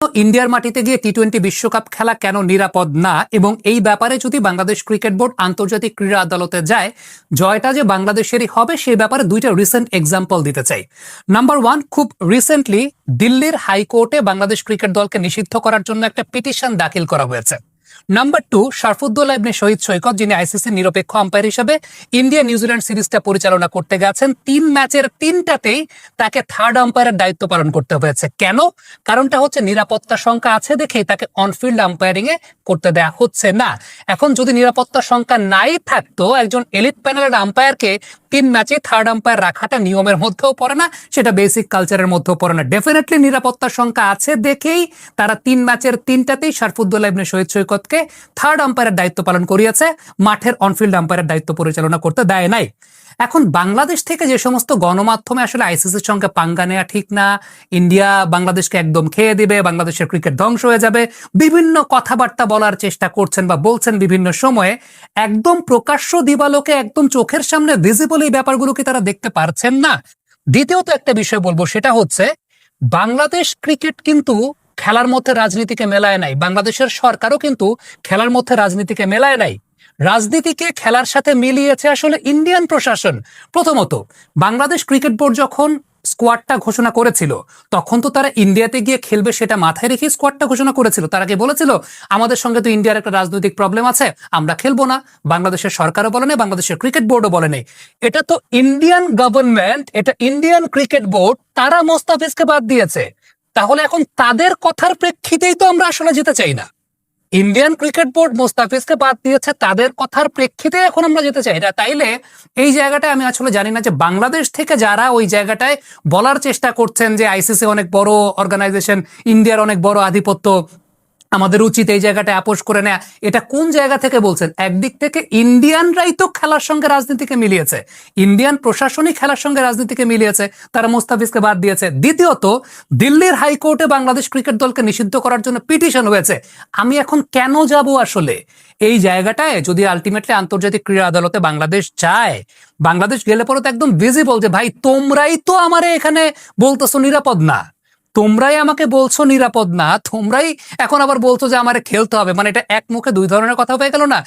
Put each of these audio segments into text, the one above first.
ইন্ডিয়ার মাটিতে গিয়ে টি-20 বিশ্বকাপ খেলা কেন নিরাপদ না এবং এই ব্যাপারে যদি বাংলাদেশ ক্রিকেট বোর্ড আন্তর্জাতিক ক্রীড়া আদালতে যায় জয়টা যে বাংলাদেশেরই হবে সেই ব্যাপারে দুইটা রিসেন্ট এক্সাম্পল দিতে চাই। নাম্বার 1, খুব রিসেন্টলি দিল্লির হাইকোর্টে বাংলাদেশ ক্রিকেট দলকে নিষিদ্ধ করার জন্য একটা পিটিশন দাখিল করা হয়েছে। নাম্বার 2, শরফুদ্দৌলা ইবনে শহীদ সৈকত, যিনি আইসিসির নিরপেক্ষ আম্পায়ার হিসেবে ইন্ডিয়া নিউজিল্যান্ড সিরিজটা পরিচালনা করতে গেছেন, 3 ম্যাচের 3টাতেই তাকে থার্ড আম্পায়ারের দায়িত্ব পালন করতে হয়েছে। কেন? কারণটা হচ্ছে নিরাপত্তা সংখ্যা আছে দেখেই তাকে অনফিল্ড আম্পায়ারিং এ করতে দেয়া হচ্ছে না। এখন যদি নিরাপত্তা সংখ্যা নাই থাকতো, একজন এলিট প্যানেলের আম্পায়ারকে 3 ম্যাচে থার্ড আম্পায়ার রাখাটা নিয়মের মধ্যেও পড়ে না, সেটা বেসিক কালচারের মধ্যেও পড়ে না। ডেফিনেটলি নিরাপত্তার সংখ্যা আছে দেখেই তারা 3 ম্যাচের 3টাতেই শরফুদ্দৌলা ইবনে শহীদ সৈকতকে থার্ড আম্পায়ারের দায়িত্ব পালন করিয়েছে, মাঠের অনফিল্ড আম্পায়ারের দায়িত্ব পরিচালনা করতে দেয় নাই। এখন বাংলাদেশ থেকে যে সমস্ত গণমাধ্যমে আসলে আইসিসির সঙ্গে পাঙ্গা নেওয়া ঠিক না, ইন্ডিয়া বাংলাদেশকে একদম খেয়ে দিবে, বাংলাদেশের ক্রিকেট ধ্বংস হয়ে যাবে, বিভিন্ন কথাবার্তা বলার চেষ্টা করছেন বা বলছেন বিভিন্ন সময়ে, একদম প্রকাশ্য দিবালোকে একদম চোখের সামনে ভিজিবল এই ব্যাপারগুলোকে তারা দেখতে পারছেন না। দ্বিতীয়ত একটা বিষয় বলবো, সেটা হচ্ছে বাংলাদেশ ক্রিকেট কিন্তু খেলার মধ্যে রাজনীতিকে মেলায় নাই, বাংলাদেশের সরকারও কিন্তু খেলার মধ্যে রাজনীতিকে মেলায় নাই। রাজনীতিকে খেলার সাথে মিলিয়েছে আসলে ইন্ডিয়ান প্রশাসন। প্রথমত, বাংলাদেশ ক্রিকেট বোর্ড যখন স্কোয়াডটা ঘোষণা করেছিল তখন তো তারা ইন্ডিয়াতে গিয়ে খেলবে সেটা মাথায় রেখে স্কোয়াডটা ঘোষণা করেছিল। তারা কি বলেছিল আমাদের সঙ্গে তো ইন্ডিয়ার একটা রাজনৈতিক প্রবলেম আছে, আমরা খেলবো না? বাংলাদেশের সরকারও বলে নেই, বাংলাদেশের ক্রিকেট বোর্ডও বলে নেই। এটা তো ইন্ডিয়ান গভর্নমেন্ট, এটা ইন্ডিয়ান ক্রিকেট বোর্ড, তারা মোস্তাফিজকে বাদ দিয়েছে। তাহলে এখন তাদের কথার প্রেক্ষিতেই তো আমরা আসলে যেতে চাই না। ইন্ডিয়ান ক্রিকেট বোর্ড মোস্তাফিজকে বাদ দিয়েছে, তাদের কথার প্রেক্ষিতে এখন আমরা যেতে চাই না। তাইলে এই জায়গাটায় আমি আসলে জানি না যে বাংলাদেশ থেকে যারা ওই জায়গাটায় বলার চেষ্টা করছেন যে আইসিসি অনেক বড় অর্গানাইজেশন, ইন্ডিয়ার অনেক বড় আধিপত্য, আমাদের উচিত এই জায়গাটায় আপোষ করে নেয়া, এটা কোন জায়গা থেকে বলছেন? একদিক থেকে ইন্ডিয়ানরাই তো খেলার সঙ্গে রাজনীতিকে মিলিয়েছে, ইন্ডিয়ান প্রশাসনই খেলার সঙ্গে রাজনীতিকে মিলিয়েছে, তারা মোস্তাফিজকে বাদ দিয়েছে। দ্বিতীয়ত, দিল্লির হাইকোর্টে বাংলাদেশ ক্রিকেট দলকে নিষিদ্ধ করার জন্য পিটিশন হয়েছে। আমি এখন কেন যাব আসলে এই জায়গাটায়? যদি আলটিমেটলি আন্তর্জাতিক ক্রীড়া আদালতে বাংলাদেশ যায়, বাংলাদেশ গেলে পরে তো একদম ভিজিবল যে ভাই তোমরাই তো আমারে এখানে বলতেছো নিরাপদ না, তোমরাই আমাকে বলছো নিরাপদ না, তোমরাই এখন আবার বলছো যে আমারে খেলতে হবে। মানে এটা এক মুখে দুই ধরনের কথা হয়ে গেল না?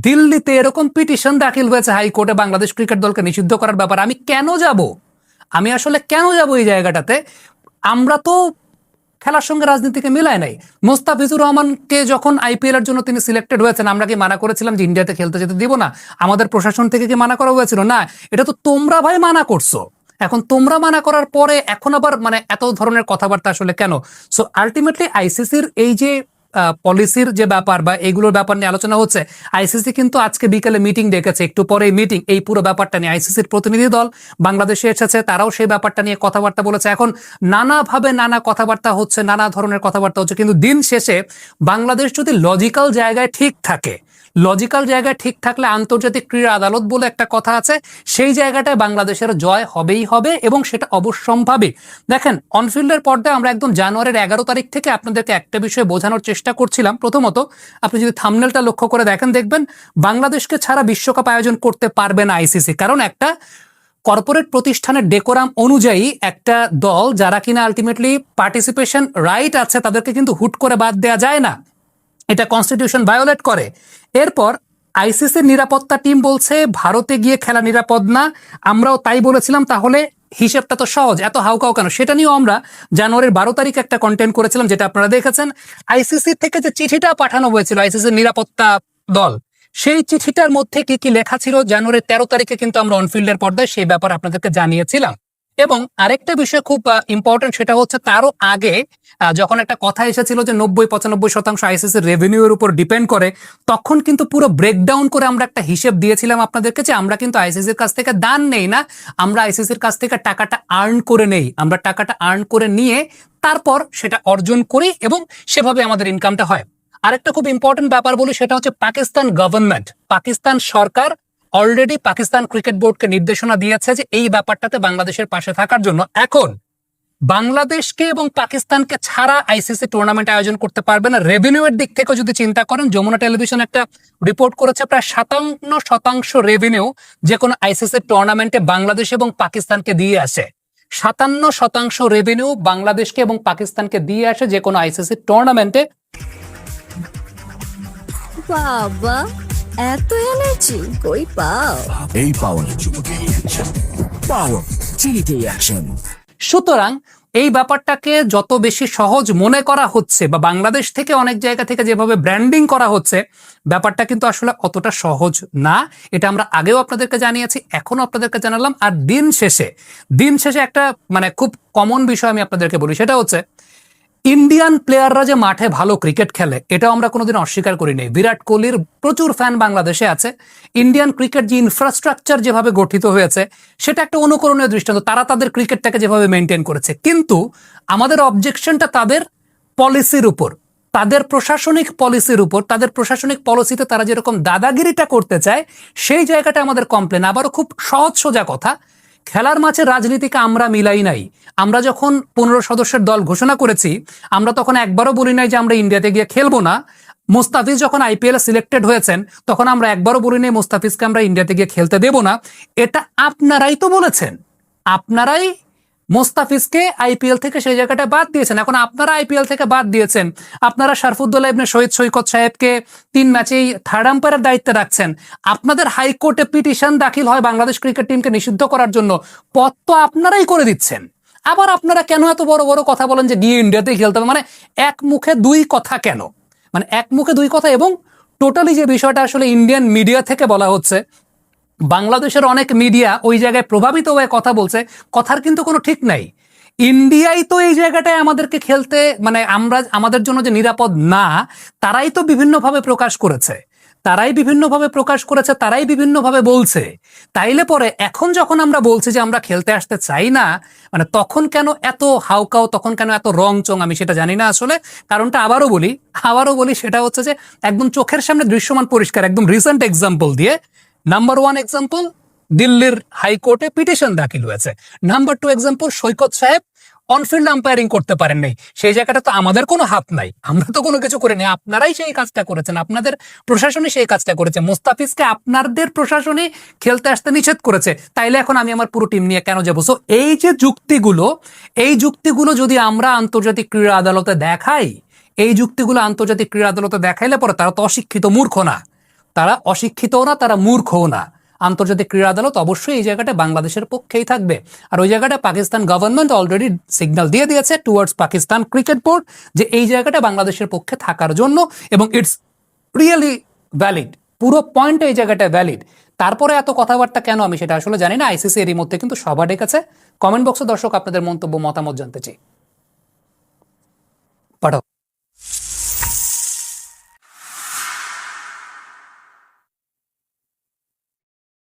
দিল্লিতে এরকম পিটিশন দাখিল হয়েছে হাইকোর্টে বাংলাদেশ ক্রিকেট দলকে নিষিদ্ধ করার ব্যাপারে। আমি কেন যাব? আমি আসলে কেন যাব এই জায়গাটাতে? আমরা তো খেলার সঙ্গে রাজনীতিকে মিলায় নাই। মোস্তাফিজুর রহমানকে যখন আইপিএল এর জন্য তিনি সিলেক্টেড হয়েছেন, আমরা কি মানা করেছিলাম যে ইন্ডিয়াতে খেলতে যেতে দিব না? আমাদের প্রশাসন থেকে কি মানা করা হয়েছিল? না, এটা তো তোমরা ভাই মানা করছো। এখন তোমরা মানা করার পরে এখন আবার মানে এত ধরনের কথাবার্তা আসলে কেন? সো আলটিমেটলি আইসিসির এই যে পলিসির যে ব্যাপার বা এইগুলোর ব্যাপার নিয়ে আলোচনা হচ্ছে, আইসিসি কিন্তু আজকে বিকেলে মিটিং ডেকেছে, একটু পরে মিটিং, এই পুরো ব্যাপারটা নিয়ে আইসিসির প্রতিনিধি দল বাংলাদেশে এসেছে, তারাও সেই ব্যাপারটা নিয়ে কথাবার্তা বলেছে। এখন নানাভাবে নানা কথাবার্তা হচ্ছে, নানা ধরনের কথাবার্তা হচ্ছে, কিন্তু দিন শেষে বাংলাদেশ যদি লজিক্যাল জায়গায় ঠিক থাকে, লজিক্যাল জায়গায় ঠিক থাকলে আন্তর্জাতিক ক্রীড়া আদালত বলে একটা কথা আছে, সেই জায়গাটায় বাংলাদেশের জয় হবেই হবে এবং সেটা অবশ্যম্ভাবী। দেখেন, অনফিল্ডের পর্দায় আমরা একদম জানুয়ারির 11 তারিখ থেকে আপনাদেরকে একটা বিষয় বোঝানোর চেষ্টা করছিলাম। প্রথমত, আপনি যদি থাম্বনেলটা লক্ষ্য করে দেখেন, দেখবেন বাংলাদেশকে ছাড়া বিশ্বকাপ আয়োজন করতে পারবে না আইসিসি। কারণ একটা কর্পোরেট প্রতিষ্ঠানের ডেকোরাম অনুযায়ী একটা দল যারা কিনা আলটিমেটলি পার্টিসিপেশন রাইট আছে, তাদেরকে কিন্তু হুট করে বাদ দেওয়া যায় না, এটা কনস্টিটিউশন ভায়োলেট করে। এরপর আইসিসির নিরাপত্তা টিম বলছে ভারতে গিয়ে খেলা নিরাপদ না, আমরাও তাই বলেছিলাম। তাহলে হিসেবটা তো সহজ, এত হাউকাউ কেন? সেটা নিয়েও আমরা জানুয়ারির 12 তারিখ একটা কন্টেন্ট করেছিলাম, যেটা আপনারা দেখেছেন। আইসিসি থেকে যে চিঠিটা পাঠানো হয়েছিল আইসিসির নিরাপত্তা দল, সেই চিঠিটার মধ্যে কি কি লেখা ছিল জানুয়ারির 13 তারিখে কিন্তু আমরা অনফিল্ডের পর্দায় সেই ব্যাপার আপনাদেরকে জানিয়েছিলাম। এবং আরেকটা বিষয় খুব ইম্পর্টেন্ট, সেটা হচ্ছে তারও আগে যখন একটা কথা এসেছিল যে 90-95% আইসিসির রেভিনিউ এর উপর ডিপেন্ড করে, তখন কিন্তু পুরো ব্রেকডাউন করে আমরা একটা হিসেব দিয়েছিলাম আপনাদেরকে যে আমরা কিন্তু আইসিসির কাছ থেকে দান নেই না, আমরা আইসিসির কাছ থেকে টাকাটা আর্ন করে নেই, আমরা টাকাটা আর্ন করে নিয়ে তারপর সেটা অর্জন করি এবং সেভাবে আমাদের ইনকামটা হয়। আরেকটা খুব ইম্পর্টেন্ট ব্যাপার বলি, সেটা হচ্ছে পাকিস্তান গভর্নমেন্ট, পাকিস্তান সরকার অলরেডি পাকিস্তান ক্রিকেট বোর্ডকে নির্দেশনা দিয়েছে যে এই ব্যাপারটাতে বাংলাদেশের পাশে থাকার জন্য। এখন বাংলাদেশকে এবং পাকিস্তানকে ছাড়া আইসিসি টুর্নামেন্ট আয়োজন করতে পারবে না। রেভিনিউ এর দিক থেকে যদি চিন্তা করেন, যমুনা টেলিভিশন একটা রিপোর্ট করেছে প্রায় 57% রেভিনিউ যে কোনো আইসিসি টুর্নামেন্টে বাংলাদেশ এবং পাকিস্তানকে দিয়ে আসে। 57% রেভিনিউ বাংলাদেশকে এবং পাকিস্তানকে দিয়ে আসে যে কোনো আইসিসি টুর্নামেন্টে। বাবা এত এনার্জি কই পাও? এই পাওয়ার পাওয়ার চিনিতে অ্যাকশন। সুতরাং এই ব্যাপারটাকে যত বেশি সহজ মনে করা হচ্ছে বা বাংলাদেশ থেকে অনেক জায়গা থেকে যেভাবে ব্র্যান্ডিং করা হচ্ছে, ব্যাপারটা কিন্তু আসলে অতটা সহজ না। এটা আমরা আগেও আপনাদেরকে জানিয়েছি, এখনো আপনাদেরকে জানালাম। আর দিন শেষে একটা মানে খুব কমন বিষয় আমি আপনাদেরকে বলি, সেটা হচ্ছে ইন্ডিয়ান প্লেয়াররা যে মাঠে ভালো ক্রিকেট খেলে এটাও আমরা কোনোদিন অস্বীকার করিনি। বিরাট কোহলির প্রচুর ফ্যান বাংলাদেশে আছে। ইন্ডিয়ান ক্রিকেট যে ইনফ্রাস্ট্রাকচার যেভাবে গঠিত হয়েছে সেটা একটা অনুকরণীয় দৃষ্টান্ত। তারা তাদের ক্রিকেটটাকে যেভাবে মেনটেন করেছে, কিন্তু আমাদের অবজেকশনটা তাদের পলিসির উপর, তাদের প্রশাসনিক পলিসির উপর, তাদের প্রশাসনিক পলিসিতে তারা যেরকম দাদাগিরিটা করতে চায় সেই জায়গাটা আমাদের কমপ্লেন। আবারও খুব সহজ সোজা কথা, খেলার মাঠে রাজনীতিকে আমরা মিলাই নাই। আমরা যখন 15 সদস্যের দল ঘোষণা করেছি আমরা তখন একবারও বলি নাই যে আমরা ইন্ডিয়াতে গিয়ে খেলবো না। মোস্তাফিজ যখন আইপিএল এ সিলেক্টেড হয়েছেন তখন আমরা একবারও বলি নাই মোস্তাফিজকে আমরা ইন্ডিয়াতে গিয়ে খেলতে দেব না। এটা আপনারাই তো বলেছেন, আপনারাই মোস্তাফিজকে আইপিএল থেকে সেই জায়গাটা বাদ দিয়েছেন। এখন আপনারা আইপিএল থেকে বাদ দিয়েছেন, আপনারা শরফুদ্দৌলা ইবনে শহীদ সৈকত সাহেবকে 3 ম্যাচেই থার্ড আম্পায়ারের দায়িত্বে রাখছেন। আপনাদের হাইকোর্টে পিটিশন দাখিল হয় বাংলাদেশ ক্রিকেট টিমকে নিষিদ্ধ করার জন্য, পথ তো আপনারাই করে দিচ্ছেন। আবার আপনারা কেন এত বড় বড় কথা বলেন যে গিয়ে ইন্ডিয়াতেই খেলতে হবে? মানে এক মুখে দুই কথা কেন? মানে এক মুখে দুই কথা। এবং টোটালি যে বিষয়টা আসলে ইন্ডিয়ান মিডিয়া থেকে বলা হচ্ছে, বাংলাদেশের অনেক মিডিয়া ওই জায়গায় প্রভাবিত হয়ে কথা বলছে, কথার কিন্তু কোনো ঠিক নাই। ইন্ডিয়াই তো এই জায়গাটায় আমাদেরকে খেলতে মানে আমরা আমাদের জন্য যে নিরাপদ না, তারাই তো বিভিন্নভাবে প্রকাশ করেছে, তারাই বিভিন্নভাবে বলছে। তাইলে পরে এখন যখন আমরা বলছি যে আমরা খেলতে আসতে চাই না, মানে তখন কেন এত হাউকাও, তখন কেন এত রং চং, আমি সেটা জানি না আসলে। কারণটা আবারও বলি সেটা হচ্ছে যে একদম চোখের সামনে দৃশ্যমান পরিষ্কার, একদম রিসেন্ট এক্সাম্পল দিয়ে। নাম্বার 1 এক্সাম্পল, দিল্লির হাইকোর্টে পিটিশন দাখিল হয়েছে। নাম্বার 2 এক্সাম্পল, সৈকত সাহেব অনফিল্ড আম্পায়ারিং করতে পারেন নাই। সেই জায়গাটা তো আমাদের কোনো হাত নাই, আমরা তো কোনো কিছু করিনি। আপনারাই সেই কাজটা করেছেন, আপনাদের প্রশাসনই সেই কাজটা করেছে। মোস্তাফিজকে আপনাদের প্রশাসনই খেলতে আসতে নিষেধ করেছে। তাইলে এখন আমি আমার পুরো টিম নিয়ে কেন যাবো? সো এই যে যুক্তিগুলো যদি আমরা আন্তর্জাতিক ক্রীড়া আদালতে দেখাই, এই যুক্তিগুলো আন্তর্জাতিক ক্রীড়া আদালতে দেখাইলে পরে তারা তো অশিক্ষিত মূর্খ না, তারা অশিক্ষিতও না, তারা মূর্খও না। আন্তর্জাতিক ক্রীড়া আদালত অবশ্যই এই জায়গাটা বাংলাদেশের পক্ষেই থাকবে। আর ওই জায়গাটা পাকিস্তান গভর্নমেন্ট অলরেডি সিগন্যাল দিয়ে দিয়েছে টুয়ার্ডস পাকিস্তান ক্রিকেট বোর্ড যে এই জায়গাটা বাংলাদেশের পক্ষে থাকার জন্য, এবং ইটস রিয়েলি ভ্যালিড। পুরো পয়েন্ট এই জায়গাটায় ভ্যালিড। তারপরে এত কথাবার্তা কেন আমি সেটা আসলে জানি না। আইসিসি এরই মধ্যে কিন্তু সভা ডেকেছে। কমেন্ট বক্সে দর্শক আপনাদের মন্তব্য মতামত জানতে চাই, পাঠাও।